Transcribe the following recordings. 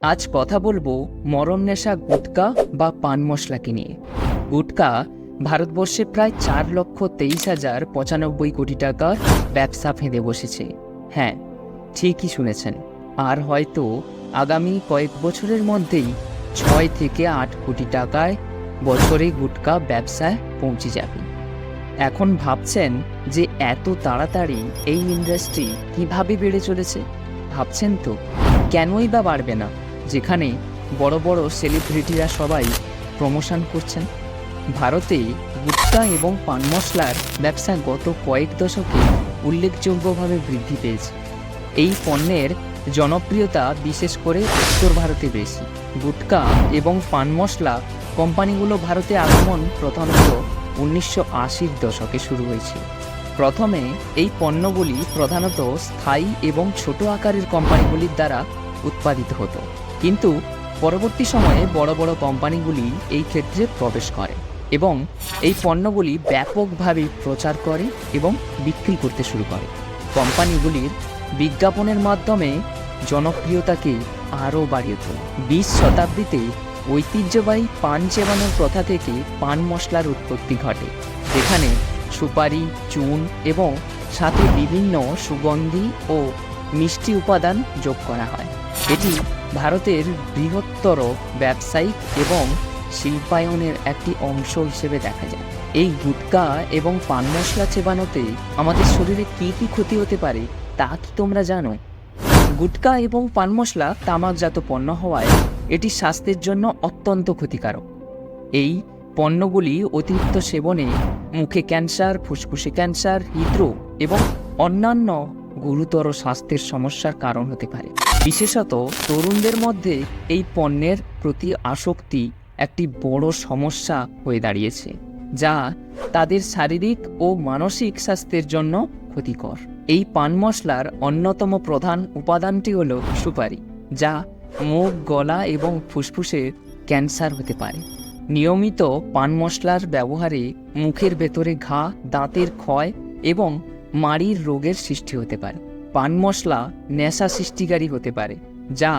আজ কথা বলবো মরণ নেশা গুটকা বা পান মশলাকে নিয়ে। গুটকা ভারতবর্ষে প্রায় 4,23,095 কোটি টাকার ব্যবসা ফেঁদে বসেছে। হ্যাঁ, ঠিকই শুনেছেন। আর হয়তো আগামী কয়েক বছরের মধ্যেই 6 থেকে 8 কোটি টাকায় বছরে গুটকা ব্যবসায় পৌঁছে যাবে। এখন ভাবছেন যে এত তাড়াতাড়ি এই ইন্ডাস্ট্রি কিভাবে বেড়ে চলেছে? ভাবছেন তো, কেনই বা বাড়বে না, যেখানে বড় বড় সেলিব্রিটিরা সবাই প্রমোশন করছেন। ভারতে গুটকা এবং পান মশলার ব্যবসা গত কয়েক দশকে উল্লেখযোগ্যভাবে বৃদ্ধি পেয়েছে। এই পণ্যের জনপ্রিয়তা বিশেষ করে উত্তর ভারতে বেশি। গুটকা এবং পান মশলা কোম্পানিগুলো ভারতে আগমন প্রধানত 1980-র দশকে শুরু হয়েছিল। প্রথমে এই পণ্যগুলি প্রধানত স্থায়ী এবং ছোট আকারের কোম্পানিগুলির দ্বারা উৎপাদিত হতো, কিন্তু পরবর্তী সময়ে বড় বড় কোম্পানিগুলি এই ক্ষেত্রে প্রবেশ করে এবং এই পণ্যগুলি ব্যাপকভাবে প্রচার করে এবং বিক্রি করতে শুরু করে। কোম্পানিগুলির বিজ্ঞাপনের মাধ্যমে জনপ্রিয়তাকে আরও বাড়িয়ে তোলে। 20 শতাব্দীতে ঐতিহ্যবাহী পান চেবানোর প্রথা থেকে পান মশলার উৎপত্তি ঘটে, যেখানে সুপারি, চুন এবং সাথে বিভিন্ন সুগন্ধি ও মিষ্টি উপাদান যোগ করা হয়। এটি ভারতের বৃহত্তর ব্যবসায়িক এবং শিল্পায়নের একটি অংশ হিসেবে দেখা যায়। এই গুটকা এবং পান মশলা চেবানোতে আমাদের শরীরে কী কী ক্ষতি হতে পারে তা কি তোমরা জানো? গুটকা এবং পান মশলা তামাকজাত পণ্য হওয়ায় এটি স্বাস্থ্যের জন্য অত্যন্ত ক্ষতিকারক। এই পণ্যগুলি অতিরিক্ত সেবনে মুখে ক্যান্সার, ফুসফুসে ক্যান্সার, হৃদরোগ এবং অন্যান্য গুরুতর স্বাস্থ্যের সমস্যার কারণ হতে পারে। বিশেষত তরুণদের মধ্যে এই পণ্যের প্রতি আসক্তি একটি বড় সমস্যা হয়ে দাঁড়িয়েছে, যা তাদের শারীরিক ও মানসিক স্বাস্থ্যের জন্য ক্ষতিকর। এই পান মশলার অন্যতম প্রধান উপাদানটি হল সুপারি, যা মুখ, গলা এবং ফুসফুসে ক্যান্সার হতে পারে। নিয়মিত পান মশলার ব্যবহারে মুখের ভেতরে ঘা, দাঁতের ক্ষয় এবং মাড়ির রোগের সৃষ্টি হতে পারে। পান মশলা নেশা সৃষ্টিকারী হতে পারে, যা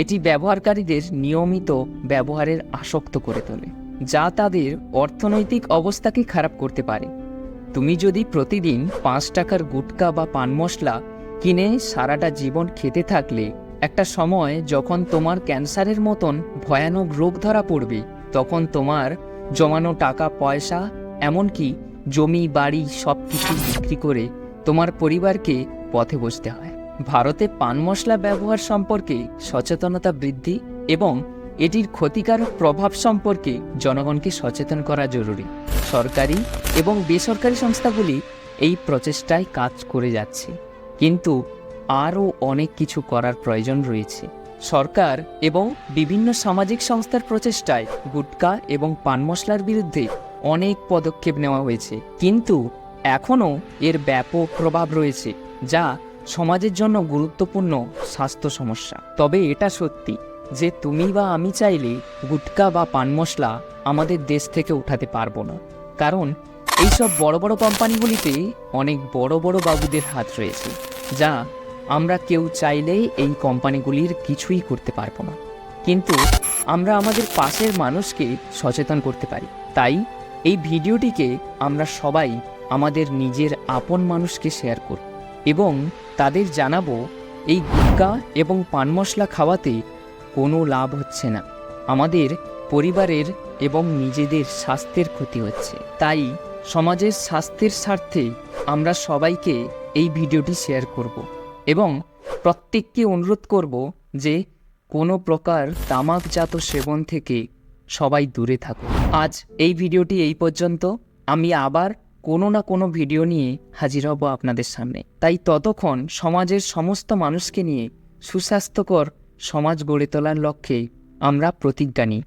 এটি ব্যবহারকারীদের নিয়মিত ব্যবহারের আসক্ত করে তোলে, যা তাদের অর্থনৈতিক অবস্থাকে খারাপ করতে পারে। তুমি যদি প্রতিদিন 5 টাকার গুটকা বা পান মশলা কিনে সারাটা জীবন খেতে থাকলে, একটা সময় যখন তোমার ক্যান্সারের মতন ভয়ানক রোগ ধরা পড়বে, তখন তোমার জমানো টাকা পয়সা, এমনকি জমি বাড়ি সব কিছু বিক্রি করে তোমার পরিবারকে পথে বসতে হয়। ভারতে পান মশলা ব্যবহার সম্পর্কে সচেতনতা বৃদ্ধি এবং এটির ক্ষতিকারক প্রভাব সম্পর্কে জনগণকে সচেতন করা জরুরি। সরকারি এবং বেসরকারি সংস্থাগুলি এই প্রচেষ্টায় কাজ করে যাচ্ছে, কিন্তু আরও অনেক কিছু করার প্রয়োজন রয়েছে। সরকার এবং বিভিন্ন সামাজিক সংস্থার প্রচেষ্টায় গুটকা এবং পান মশলার বিরুদ্ধে অনেক পদক্ষেপ নেওয়া হয়েছে, কিন্তু এখনও এর ব্যাপক প্রভাব রয়েছে, যা সমাজের জন্য গুরুত্বপূর্ণ স্বাস্থ্য সমস্যা। তবে এটা সত্যি যে তুমি বা আমি চাইলে গুটকা বা পান মশলা আমাদের দেশ থেকে উঠাতে পারবো না, কারণ এইসব বড় বড় কোম্পানিগুলিতে অনেক বড় বড় বাবুদের হাত রয়েছে, যা আমরা কেউ চাইলেই এই কোম্পানিগুলির কিছুই করতে পারবো না। কিন্তু আমরা আমাদের পাশের মানুষকে সচেতন করতে পারি। তাই এই ভিডিওটিকে আমরা সবাই আমাদের নিজের আপন মানুষকে শেয়ার করব এবং তাদের জানাবো এই গুটকা এবং পান মশলা খাওয়াতে কোনো লাভ হচ্ছে না, আমাদের পরিবারের এবং নিজেদের স্বাস্থ্যের ক্ষতি হচ্ছে। তাই সমাজের স্বাস্থ্যের স্বার্থে আমরা সবাইকে এই ভিডিওটি শেয়ার করব এবং প্রত্যেককে অনুরোধ করব যে কোনো প্রকার তামাকজাত সেবন থেকে সবাই দূরে থাকুন। আজ এই ভিডিওটি এই পর্যন্ত। আমি আবার কোনো না কোনো ভিডিও নিয়ে হাজির হব আপনাদের সামনে। তাই ততক্ষণ সমাজের সমস্ত মানুষকে নিয়ে সুস্বাস্থ্যকর সমাজ গড়ে তোলার লক্ষ্যে আমরা প্রতিজ্ঞা নিই।